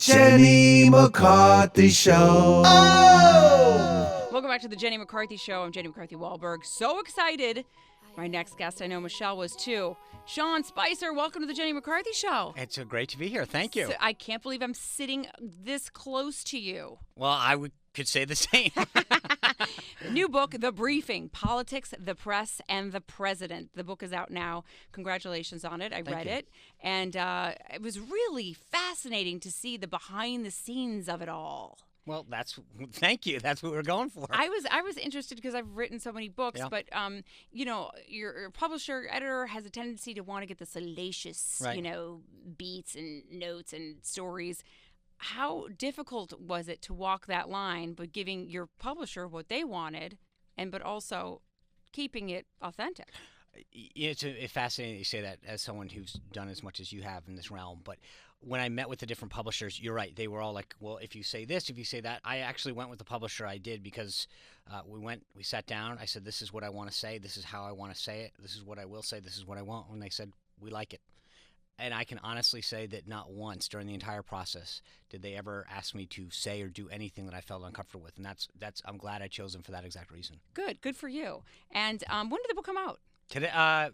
Jenny McCarthy Show. Oh! Welcome back to the Jenny McCarthy Show. I'm Jenny McCarthy Wahlberg. So excited. My next guest, I know Michelle was too. Sean Spicer, welcome to the Jenny McCarthy Show. It's great to be here. Thank you. So, I can't believe I'm sitting this close to you. Well, I could say the same. New book, The Briefing, Politics, the Press, and the President. The book is out now. Congratulations on it. I read it. And it was really fascinating to see the behind the scenes of it all. Well, thank you. That's what we're going for. I was interested because I've written so many books, but your publisher, editor has a tendency to want to get the salacious, beats and notes and stories. How difficult was it to walk that line, but giving your publisher what they wanted, but also keeping it authentic? It's fascinating that you say that as someone who's done as much as you have in this realm. But when I met with the different publishers, you're right. They were all like, well, if you say this, if you say that. I actually went with the publisher I did because we sat down. I said, this is what I want to say. This is how I want to say it. This is what I will say. This is what I want. And they said, we like it. And I can honestly say that not once during the entire process did they ever ask me to say or do anything that I felt uncomfortable with. And that's I'm glad I chose them for that exact reason. Good for you. And when did the book come out? Today, I'm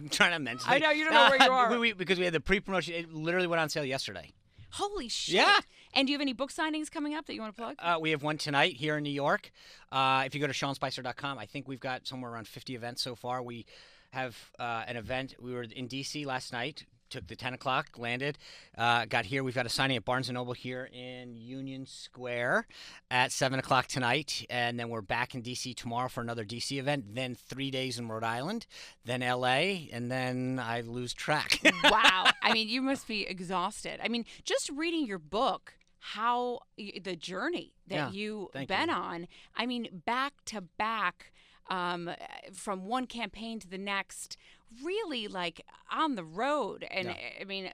trying to mention. I know you don't know where you are. Because we had the pre-promotion. It literally went on sale yesterday. Holy shit! Yeah. And do you have any book signings coming up that you want to plug? We have one tonight here in New York. If you go to SeanSpicer.com, I think we've got somewhere around 50 events so far. We have an event. We were in D.C. last night. Took the 10 o'clock, landed, got here. We've got a signing at Barnes & Noble here in Union Square at 7 o'clock tonight. And then we're back in D.C. tomorrow for another D.C. event. Then 3 days in Rhode Island, then L.A., and then I lose track. Wow. I mean, you must be exhausted. I mean, just reading your book, how the journey that you've been on, I mean, back to back, from one campaign to the next, really like on the road. And I mean,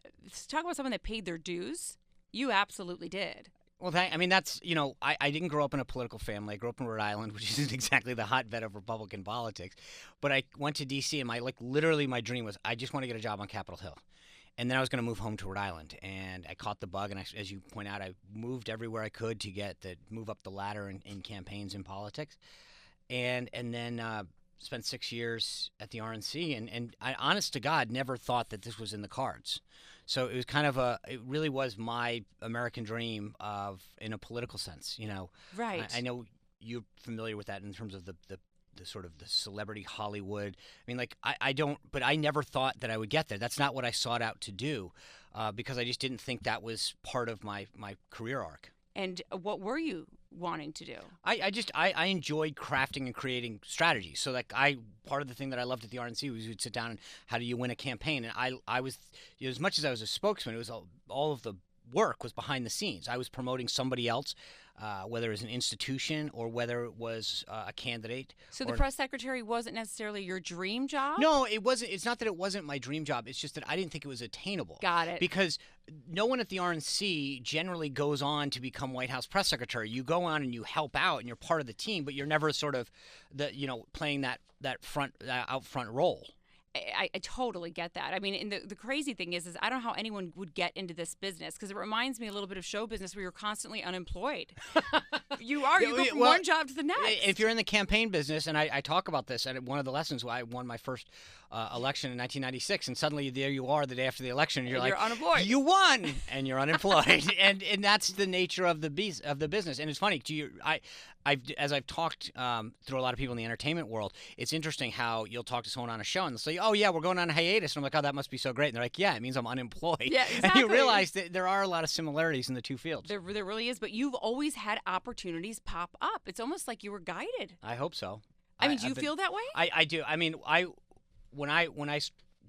talk about someone that paid their dues. You absolutely did. Well, that's, I didn't grow up in a political family. I grew up in Rhode Island, which isn't exactly the hotbed of Republican politics. But I went to D.C. and literally my dream was I just want to get a job on Capitol Hill. And then I was going to move home to Rhode Island. And I caught the bug. And as you point out, I moved everywhere I could to move up the ladder in campaigns in politics. And then spent 6 years at the RNC, and I, honest to God, never thought that this was in the cards. So it was it really was my American dream in a political sense, Right. I know you're familiar with that in terms of the sort of the celebrity Hollywood. I mean, but I never thought that I would get there. That's not what I sought out to do, because I just didn't think that was part of my career arc. And what were you wanting to do? I enjoyed crafting and creating strategies. So part of the thing that I loved at the RNC was we'd sit down and how do you win a campaign? And I was, as much as I was a spokesman, it was all of the work was behind the scenes. I was promoting somebody else, whether it was an institution or whether it was a candidate. So the press secretary wasn't necessarily your dream job? No, it wasn't. It's not that it wasn't my dream job. It's just that I didn't think it was attainable. Got it. Because no one at the RNC generally goes on to become White House press secretary. You go on and you help out and you're part of the team, but you're never sort of playing that out front role. I totally get that. I mean, and the crazy thing is I don't know how anyone would get into this business, because it reminds me a little bit of show business where you're constantly unemployed. You are. You go from one job to the next. If you're in the campaign business, and I talk about this at one of the lessons, I won my first election in 1996, and suddenly there you are the day after the election, and you're unemployed. You won, and you're unemployed, and that's the nature of the business. And it's funny, as I've talked through a lot of people in the entertainment world, it's interesting how you'll talk to someone on a show and they'll say, oh yeah, we're going on a hiatus, and I'm like, oh, that must be so great, and they're like, yeah, it means I'm unemployed. Yeah, exactly. And you realize that there are a lot of similarities in the two fields. There really is, but you've always had opportunities pop up. It's almost like you were guided. I hope so. I mean, do you feel that way? I do. I mean, when I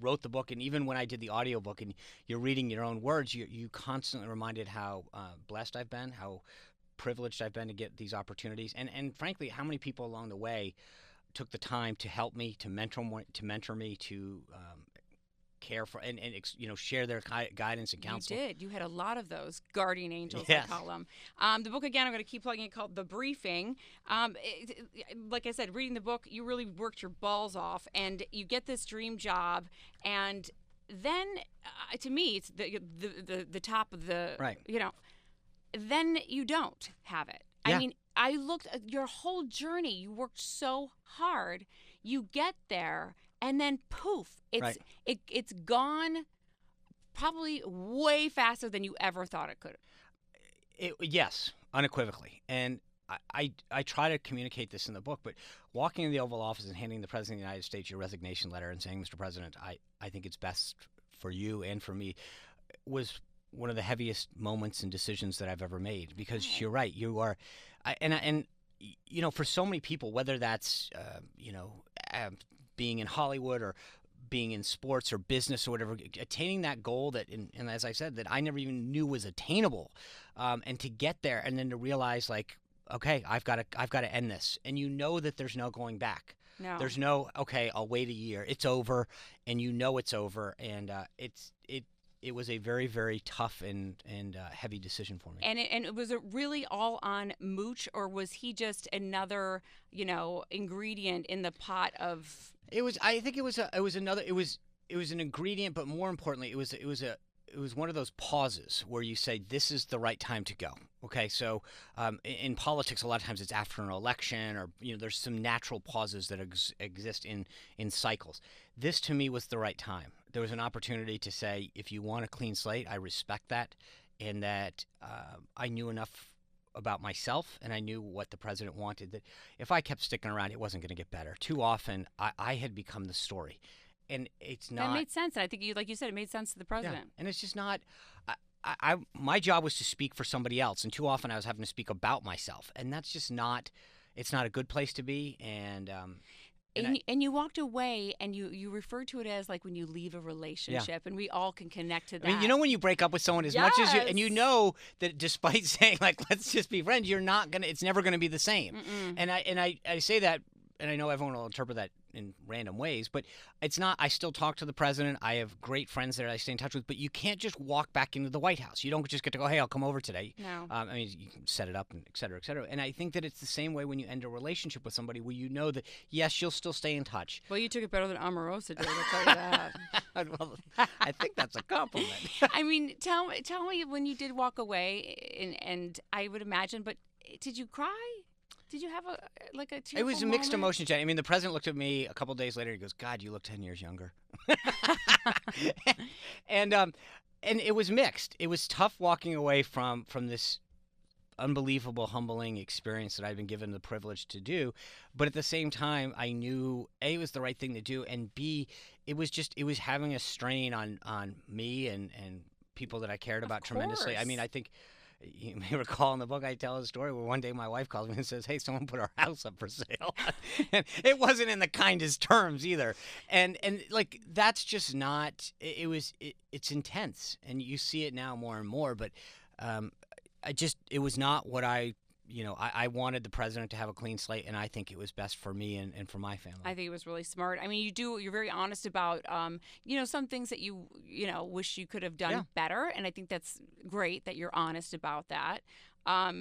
wrote the book, and even when I did the audiobook, and you're reading your own words, you constantly reminded how blessed I've been, how privileged I've been to get these opportunities, and frankly, how many people along the way took the time to help me, to mentor me, to care for and share their guidance and counsel. You did. You had a lot of those guardian angels, yes. I call them. The book, again, I'm going to keep plugging it, called The Briefing. Like I said, reading the book, you really worked your balls off, and you get this dream job, and then to me, it's the top of the right. Then you don't have it. Yeah. I mean, I looked at your whole journey. You worked so hard. You get there, and then poof, it's gone. Probably way faster than you ever thought it could. Yes, unequivocally. And I try to communicate this in the book, but walking in the Oval Office and handing the President of the United States your resignation letter and saying, Mr. President, I think it's best for you and for me was one of the heaviest moments and decisions that I've ever made, because you're right. You are, and for so many people, whether that's, being in Hollywood or being in sports or business or whatever, attaining that goal that, and as I said, that I never even knew was attainable, and to get there and then to realize, like, okay, I've got to end this, and that there's no going back. No. There's no, okay, I'll wait a year. It's over, and it's over, and it was a very, very tough and heavy decision for me. And was it really all on Mooch, or was he just another, ingredient in the pot of? It was. I think it was an ingredient, but more importantly, it was one of those pauses where you say, this is the right time to go. Okay, so in politics, a lot of times it's after an election, or there's some natural pauses that exist in cycles. This, to me, was the right time. There was an opportunity to say, if you want a clean slate, I respect that, and that I knew enough about myself, and I knew what the president wanted, that if I kept sticking around, it wasn't going to get better. Too often, I had become the story. And it's not. That made sense. I think like you said, it made sense to the president. Yeah. And it's just not. My job was to speak for somebody else, and too often I was having to speak about myself, and that's just not. It's not a good place to be. And you walked away, and you referred to it as like when you leave a relationship, and we all can connect to that. I mean, when you break up with someone, as much as you, and that despite saying like let's just be friends, you're not gonna. It's never gonna be the same. Mm-mm. And I say that. And I know everyone will interpret that in random ways, but it's not. I still talk to the president. I have great friends that I stay in touch with, but you can't just walk back into the White House. You don't just get to go, hey, I'll come over today. No. I mean, you can set it up, and et cetera, et cetera. And I think that it's the same way when you end a relationship with somebody, where you know that, yes, you'll still stay in touch. Well, you took it better than Omarosa did, I'll tell you that. Well, I think that's a compliment. I mean, tell me when you did walk away, and I would imagine, but did you cry? Did you have a tearful It was a mixed moment? emotion, Jenny. I mean, the president looked at me a couple days later. He goes, God, you look 10 years younger. and it was mixed. It was tough walking away from this unbelievable, humbling experience that I've been given the privilege to do. But at the same time, I knew, A, it was the right thing to do, and B, it was having a strain on me and people that I cared about tremendously. I mean, I think you may recall in the book I tell a story where one day my wife calls me and says, hey, someone put our house up for sale. And it wasn't in the kindest terms either. And like, that's just not, it's intense. And you see it now more and more, but it was not what I wanted the president to have a clean slate, and I think it was best for me and for my family. I think it was really smart. I mean, you're very honest about, some things that you wish you could have done better, and I think that's great that you're honest about that.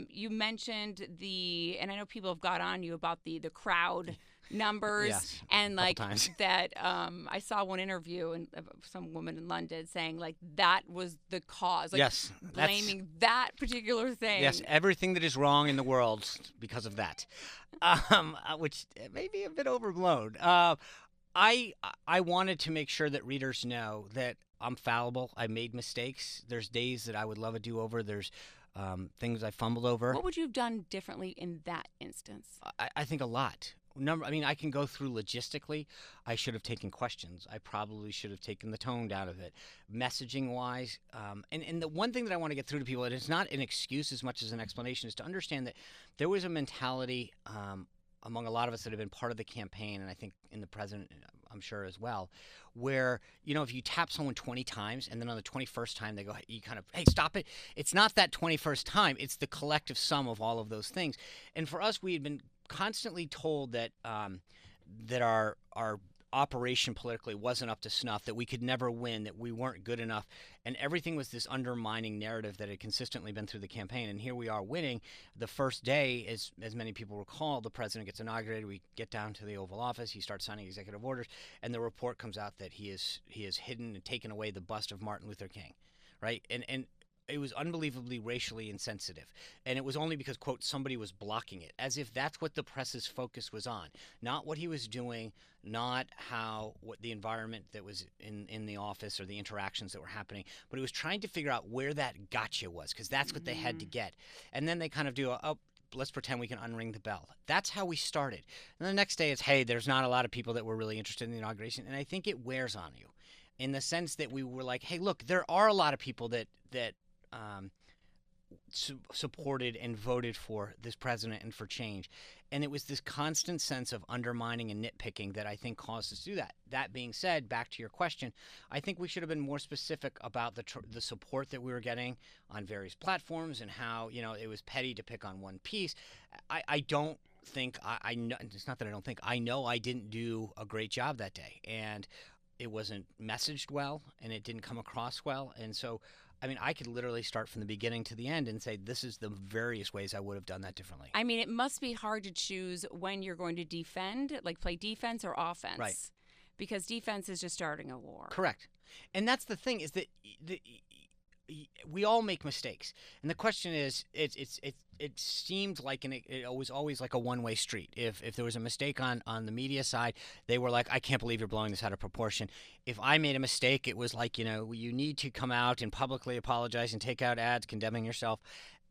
You mentioned and I know people have got on you about the crowd numbers, yes, and like times. that. I saw one interview and some woman in London saying like that was the cause. Like, yes, blaming that particular thing. Yes, everything that is wrong in the world because of that, which may be a bit overblown. I wanted to make sure that readers know that I'm fallible. I made mistakes. There's days that I would love a do-over. There's things I fumbled over. What would you have done differently in that instance? I think a lot. I can go through logistically. I should have taken questions. I probably should have taken the tone down of it. Messaging-wise, and the one thing that I want to get through to people, and it's not an excuse as much as an explanation, is to understand that there was a mentality among a lot of us that have been part of the campaign, and I think in the president, I'm sure as well, where, if you tap someone 20 times and then on the 21st time they go, you kind of, hey, stop it. It's not that 21st time. It's the collective sum of all of those things. And for us, we had been constantly told that that our operation politically wasn't up to snuff, that we could never win, that we weren't good enough, and everything was this undermining narrative that had consistently been through the campaign. And here we are winning. The first day, as many people recall, the president gets inaugurated. We get down to the Oval Office. He starts signing executive orders, and the report comes out that he has hidden and taken away the bust of Martin Luther King, right? And it was unbelievably racially insensitive. And it was only because, quote, somebody was blocking it, as if that's what the press's focus was on. Not what he was doing, not what the environment that was in the office or the interactions that were happening, but it was trying to figure out where that gotcha was, because that's what they had to get. And then they kind of do let's pretend we can unring the bell. That's how we started. And the next day it's, hey, there's not a lot of people that were really interested in the inauguration. And I think it wears on you in the sense that we were like, hey, look, there are a lot of people that supported and voted for this president and for change. And it was this constant sense of undermining and nitpicking that I think caused us to do that. That being said, back to your question, I think we should have been more specific about the support that we were getting on various platforms and how, it was petty to pick on one piece. I don't think I know. It's not that I don't think. I know I didn't do a great job that day, and it wasn't messaged well, and it didn't come across well. And so, I could literally start from the beginning to the end and say this is the various ways I would have done that differently. It must be hard to choose when you're going to defend, like play defense or offense. Right. Because defense is just starting a war. Correct. And that's the thing, is that we all make mistakes. And the question is, it seemed like it was always like a one-way street. If there was a mistake on the media side, they were like, I can't believe you're blowing this out of proportion. If I made a mistake, it was like, you need to come out and publicly apologize and take out ads condemning yourself.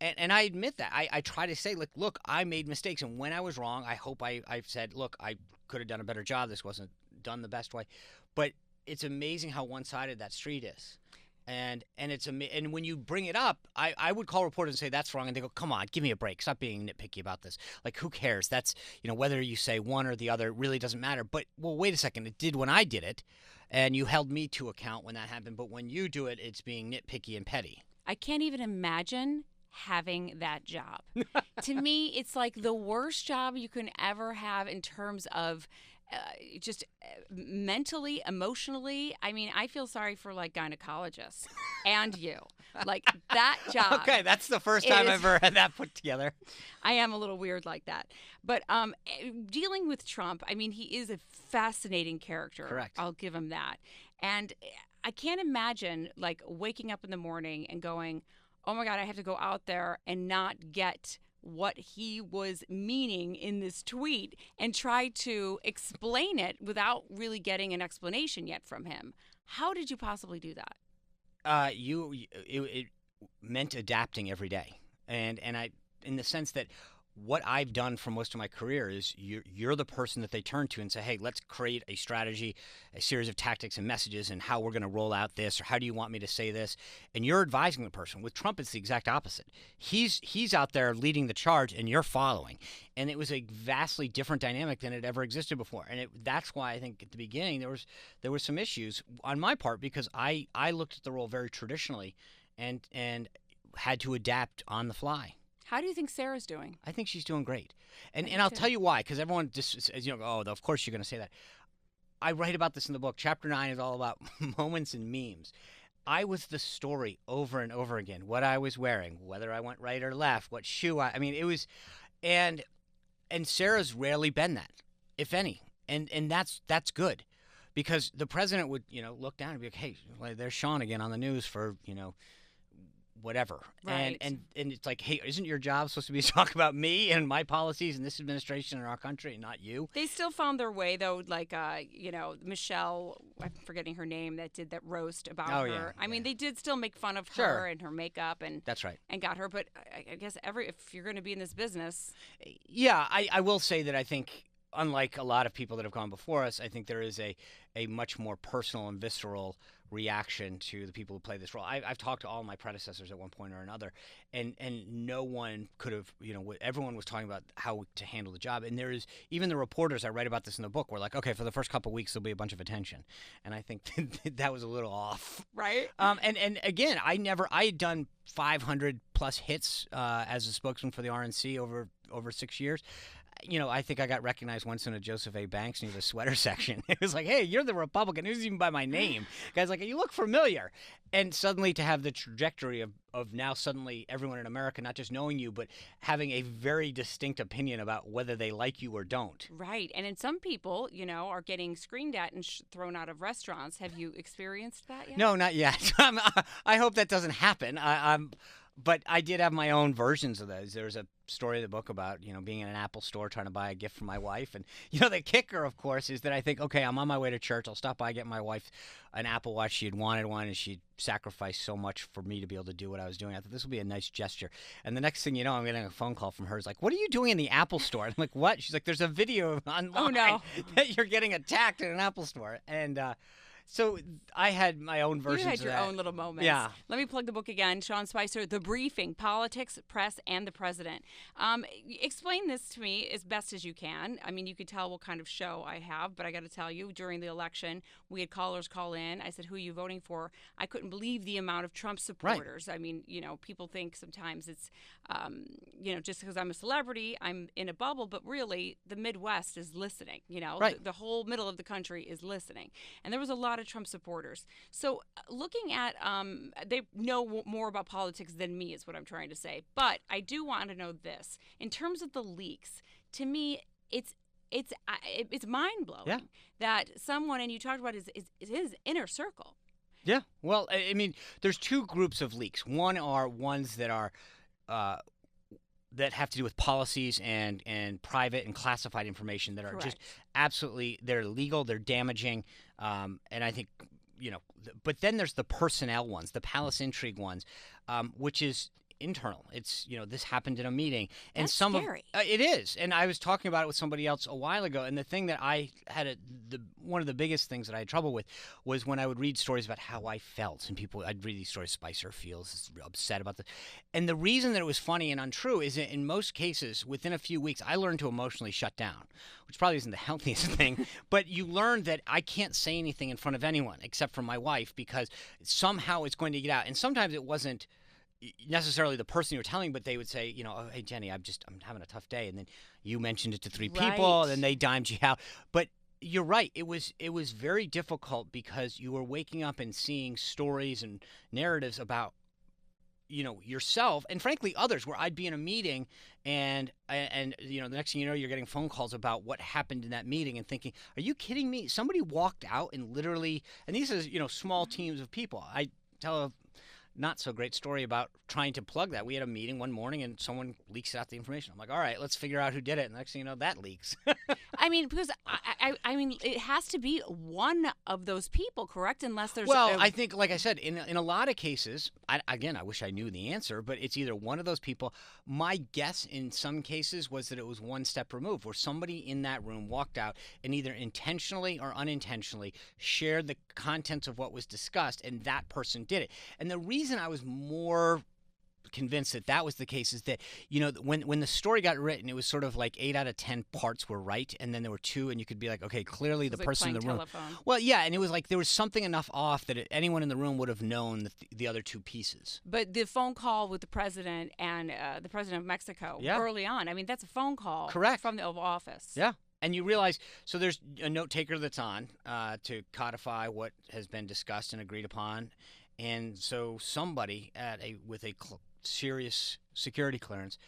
And I admit that. I try to say, look, I made mistakes. And when I was wrong, I hope I've said, look, I could have done a better job. This wasn't done the best way. But it's amazing how one-sided that street is. And when you bring it up, I would call reporters and say that's wrong, and they go, come on, give me a break, stop being nitpicky about this. Like, who cares? That's whether you say one or the other really doesn't matter. But well, wait a second, it did when I did it, and you held me to account when that happened. But when you do it, it's being nitpicky and petty. I can't even imagine having that job. To me, it's like the worst job you can ever have in terms of just mentally, emotionally. I feel sorry for gynecologists and you. That job. Okay, that's the first time I've ever had that put together. I am a little weird like that. But dealing with Trump, he is a fascinating character. Correct. I'll give him that. And I can't imagine waking up in the morning and going, oh my God, I have to go out there and not get what he was meaning in this tweet and try to explain it without really getting an explanation yet from him. How did you possibly do that? It meant adapting every day, and I, in the sense that what I've done for most of my career is you're the person that they turn to and say, hey, let's create a strategy, a series of tactics and messages, and how we're going to roll out this, or how do you want me to say this? And you're advising the person. With Trump, it's the exact opposite. He's out there leading the charge, and you're following. And it was a vastly different dynamic than had ever existed before. And that's why I think at the beginning there was some issues on my part, because I looked at the role very traditionally and had to adapt on the fly. How do you think Sarah's doing? I think she's doing great. And I'll tell you why, because everyone just says, of course you're going to say that. I write about this in the book. Chapter 9 is all about moments and memes. I was the story over and over again. What I was wearing, whether I went right or left, what shoe it was, and Sarah's rarely been that, if any. And that's good, because the president would, look down and be like, hey, there's Sean again on the news for, whatever. Right. And it's like, hey, isn't your job supposed to be to talk about me and my policies and this administration and our country and not you? They still found their way, though, Michelle, I'm forgetting her name, that did that roast about her. Yeah, they did still make fun of her and her makeup, and that's right, and got her. But I guess if you're going to be in this business. Yeah, I will say that I think, unlike a lot of people that have gone before us, I think there is a much more personal and visceral reaction to the people who play this role. I've talked to all my predecessors at one point or another, and no one could have, everyone was talking about how to handle the job. And there is, even the reporters, I write about this in the book, were like, okay, for the first couple of weeks, there'll be a bunch of attention. And I think that was a little off. Right. And again, I had done 500 plus hits as a spokesman for the RNC over 6 years. I think I got recognized once in a Joseph A. Banks near the sweater section. It was like, hey, you're the Republican. It was even by my name. Guy's like, you look familiar. And suddenly to have the trajectory of now suddenly everyone in America not just knowing you, but having a very distinct opinion about whether they like you or don't. Right. And then some people, are getting screamed at and thrown out of restaurants. Have you experienced that yet? No, not yet. I hope that doesn't happen. But I did have my own versions of those. There's a story in the book about, being in an Apple store trying to buy a gift for my wife. And, the kicker, of course, is that I think, okay, I'm on my way to church. I'll stop by, get my wife an Apple Watch. She had wanted one, and she'd sacrificed so much for me to be able to do what I was doing. I thought this will be a nice gesture. And the next thing you know, I'm getting a phone call from her. It's like, what are you doing in the Apple store? I'm like, what? She's like, there's a video online that you're getting attacked in an Apple store. And, so I had my own versions of that. You had your own little moments. Yeah. Let me plug the book again. Sean Spicer, The Briefing, Politics, Press, and the President. Explain this to me as best as you can. I mean, you could tell what kind of show I have, but I got to tell you, during the election, we had callers call in. I said, who are you voting for? I couldn't believe the amount of Trump supporters. Right. I mean, people think sometimes it's, just because I'm a celebrity, I'm in a bubble, but really the Midwest is listening. Right. The whole middle of the country is listening. And there was a lot of Trump supporters. So looking at, they know more about politics than me is what I'm trying to say. But I do want to know this. In terms of the leaks, to me, it's mind-blowing that someone, and you talked about his inner circle. Yeah. Well, I mean, there's two groups of leaks. One are ones that are that have to do with policies and private and classified information that are Correct. just absolutely, they're illegal, they're damaging, and I think, but then there's the personnel ones, the palace intrigue ones, which is internal. It's, this happened in a meeting. And That's some scary. of it is. And I was talking about it with somebody else a while ago, and the thing that I had one of the biggest things that I had trouble with was when I would read stories about how I felt, and I'd read these stories, Spicer feels upset about this. And the reason that it was funny and untrue is that in most cases, within a few weeks, I learned to emotionally shut down, which probably isn't the healthiest thing, but you learn that I can't say anything in front of anyone except for my wife because somehow it's going to get out. And sometimes it wasn't necessarily the person you're telling, but they would say, oh, hey, Jenny, I'm having a tough day. And then you mentioned it to three people, and then they dimed you out. But you're right. It was very difficult because you were waking up and seeing stories and narratives about, yourself and frankly others, where I'd be in a meeting and the next thing you know, you're getting phone calls about what happened in that meeting and thinking, are you kidding me? Somebody walked out and literally, and these are, small teams of people. I tell a not so great story about trying to plug that. We had a meeting one morning and someone leaks out the information. I'm like, all right, let's figure out who did it. And the next thing you know, that leaks. I mean, because I mean, it has to be one of those people, correct? Unless there's I think, like I said, in a lot of cases, I wish I knew the answer, but it's either one of those people. My guess in some cases was that it was one step removed, where somebody in that room walked out and either intentionally or unintentionally shared the contents of what was discussed, and that person did it. And the reason I was more convinced that was the case is that, when the story got written, it was sort of like 8 out of 10 parts were right, and then there were 2, and you could be like, okay, clearly the person in the room. Telephone. Well, yeah, and it was like there was something enough off that anyone in the room would have known the other 2 pieces. But the phone call with the president and the president of Mexico early on, I mean, that's a phone call from the Oval Office. Yeah. And you realize, so there's a note taker that's on to codify what has been discussed and agreed upon. And so somebody with a serious security clearance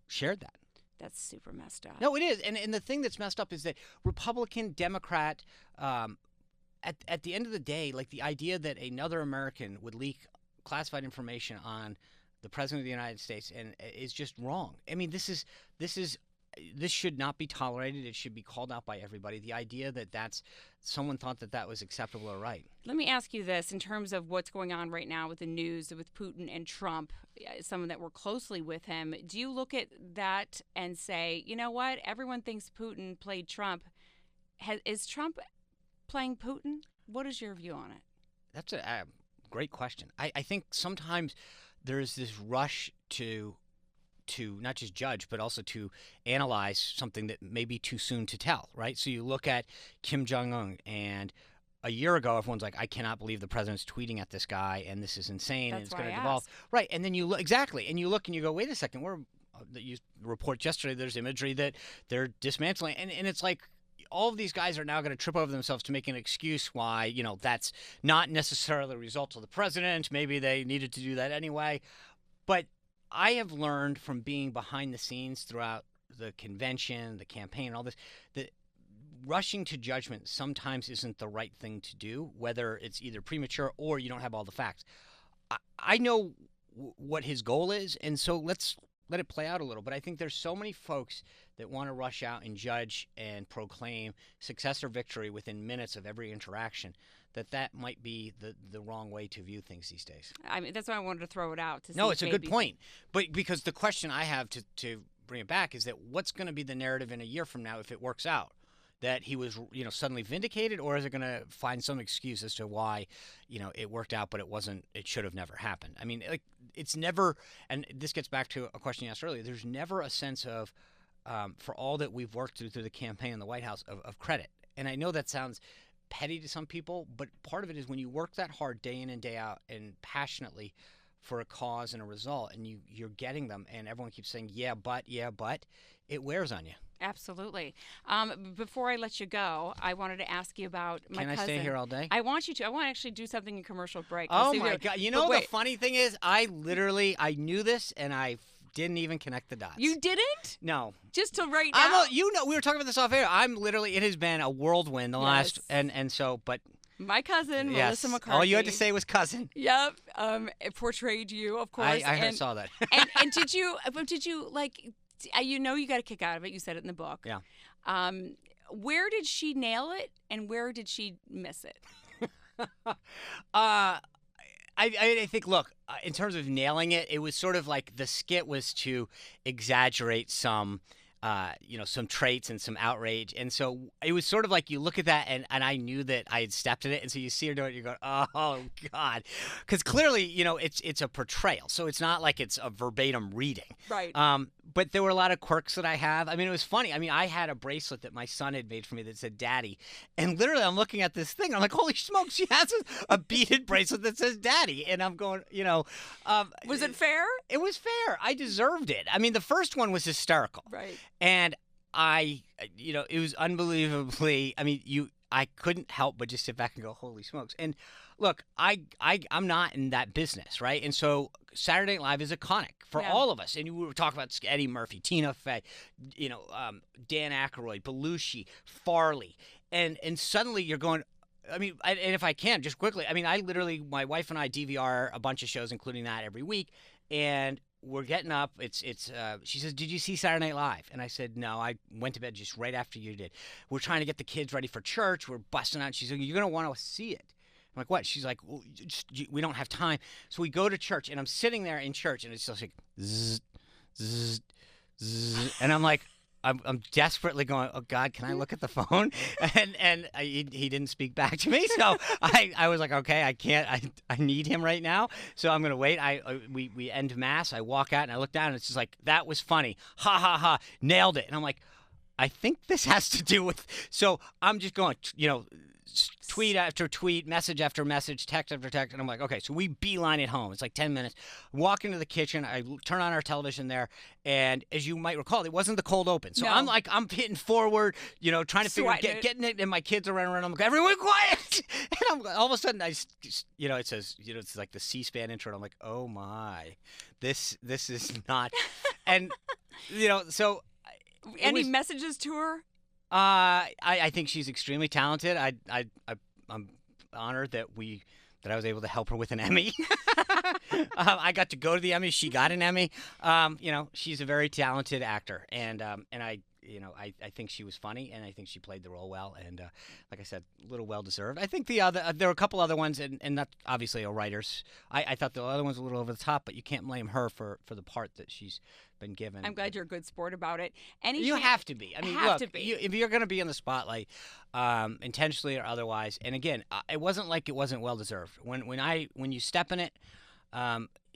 shared that. That's super messed up. No, it is. And the thing that's messed up is that Republican, Democrat, at the end of the day, like the idea that another American would leak classified information on the President of the United States and is just wrong. I mean, this should not be tolerated. It should be called out by everybody. The idea that someone thought that was acceptable or right. Let me ask you this in terms of what's going on right now with the news with Putin and Trump, someone that worked closely with him. Do you look at that and say, you know what? Everyone thinks Putin played Trump. Is Trump playing Putin? What is your view on it? That's a great question. I think sometimes there's this rush to not just judge, but also to analyze something that may be too soon to tell, right? So you look at Kim Jong-un, and a year ago, everyone's like, I cannot believe the president's tweeting at this guy, and this is insane, and it's going to devolve. Right, and then you look, exactly, and you look and you go, wait a second, we're that you report yesterday, there's imagery that they're dismantling, and it's like all of these guys are now going to trip over themselves to make an excuse why that's not necessarily a result of the president. Maybe they needed to do that anyway, but I have learned from being behind the scenes throughout the convention, the campaign, all this, that rushing to judgment sometimes isn't the right thing to do, whether it's either premature or you don't have all the facts. I know what his goal is, and so let's let it play out a little. But I think there's so many folks that want to rush out and judge and proclaim success or victory within minutes of every interaction, that might be the wrong way to view things these days. I mean, that's why I wanted to throw it out. No, it's a good point. But because the question I have to bring it back is that what's going to be the narrative in a year from now if it works out? That he was, suddenly vindicated, or is it going to find some excuse as to why, it worked out, but it should have never happened? I mean, like, it's never, and this gets back to a question you asked earlier, there's never a sense of, for all that we've worked through the campaign in the White House, of credit. And I know that sounds petty to some people, but part of it is when you work that hard day in and day out and passionately for a cause and a result, and you're getting them, and everyone keeps saying, yeah, but, it wears on you. Absolutely. Before I let you go, I wanted to ask you about my cousin. Can I stay here all day? I want you to. I want to actually do something in commercial break. Oh, my God. The funny thing is, I knew this, and I didn't even connect the dots. You didn't? No. Just till right now? We were talking about this off air. It has been a whirlwind the last, and so, but... My cousin, yes. Melissa McCarthy. All you had to say was cousin. Yep. It portrayed you, of course. I saw that. and did you, like... you got a kick out of it. You said it in the book. Yeah. Where did she nail it, and where did she miss it? I think, look, in terms of nailing it, it was sort of like the skit was to exaggerate some traits and some outrage. And so it was sort of like you look at that, and I knew that I had stepped in it. And so you see her do it, and you go, oh, God. Because clearly, it's a portrayal. So it's not like it's a verbatim reading. Right. But there were a lot of quirks that I have. I mean, it was funny. I mean, I had a bracelet that my son had made for me that said Daddy. And literally, I'm looking at this thing. And I'm like, holy smokes, she has a beaded bracelet that says Daddy. And I'm going, was it fair? It was fair. I deserved it. I mean, the first one was hysterical. Right. And it was unbelievably, I couldn't help but just sit back and go, holy smokes. And look, I'm not in that business, right? And so Saturday Night Live is iconic for all of us. And we were talking about Eddie Murphy, Tina Fey, Dan Aykroyd, Belushi, Farley. And suddenly you're going, and if I can, just quickly, my wife and I DVR a bunch of shows, including that, every week. And we're getting up. She says, did you see Saturday Night Live? And I said, no, I went to bed just right after you did. We're trying to get the kids ready for church. We're busting out. She's like, you're going to want to see it. I'm like, what? She's like, well, we don't have time. So we go to church, and I'm sitting there in church, and it's just like, zzz, zzz, zzz. And I'm like, I'm desperately going, oh, God, can I look at the phone? And he didn't speak back to me. So I was like, okay, I can't. I need him right now. So I'm going to wait. We end Mass. I walk out, and I look down, and it's just like, that was funny. Ha, ha, ha. Nailed it. And I'm like, I think this has to do with. So I'm just going, tweet after tweet, message after message, text after text. And I'm like, okay, so we beeline it home. It's like 10 minutes. Walk into the kitchen. I turn on our television there. And as you might recall, it wasn't the cold open. So I'm hitting forward, trying to figure out, getting it. And my kids are running around. I'm like, everyone quiet. And all of a sudden, it says, it's like the C-SPAN intro. And I'm like, oh my, this is not. And, so. Any messages to her? I think she's extremely talented. I'm honored that I was able to help her with an Emmy. I got to go to the Emmy. She got an Emmy. She's a very talented actor, and I think she was funny, and I think she played the role well, and like I said, a little well deserved. I think there were a couple other ones, and not obviously a writer's. I thought the other ones were a little over the top, but you can't blame her for the part that she's been given. I'm glad you're a good sport about it. You have to be. If you're going to be in the spotlight, intentionally or otherwise, and again, it wasn't like it wasn't well deserved. When you step in it,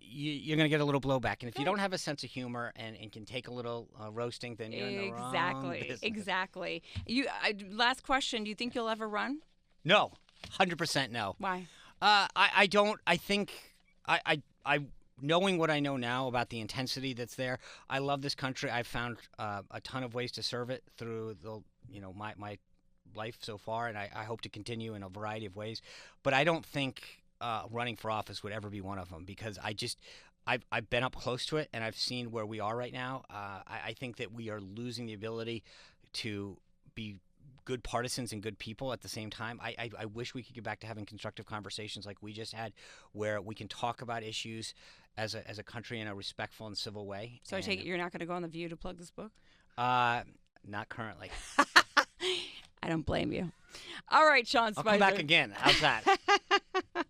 you're going to get a little blowback, and if you don't have a sense of humor and can take a little roasting, then you're in the wrong business. Exactly. Last question: do you think you'll ever run? No, 100% no. Why? I don't. I think knowing what I know now about the intensity that's there, I love this country. I've found a ton of ways to serve it through my life so far, and I hope to continue in a variety of ways. But I don't think running for office would ever be one of them, because I've been up close to it, and I've seen where we are right now. I think that we are losing the ability to be good partisans and good people at the same time. I wish we could get back to having constructive conversations like we just had, where we can talk about issues as a country in a respectful and civil way. So I take it you're not going to go on The View to plug this book? Not currently. I don't blame you. All right, Sean Spicer. I'll come back again. How's that?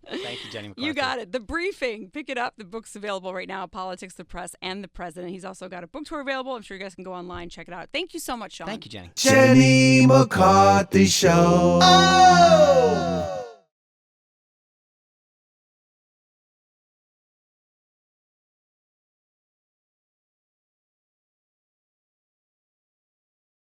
Thank you, Jenny McCarthy. You got it. The Briefing. Pick it up. The book's available right now. Politics, the Press, and the President. He's also got a book tour available. I'm sure you guys can go online, check it out. Thank you so much, Sean. Thank you, Jenny. Jenny McCarthy Show. Oh!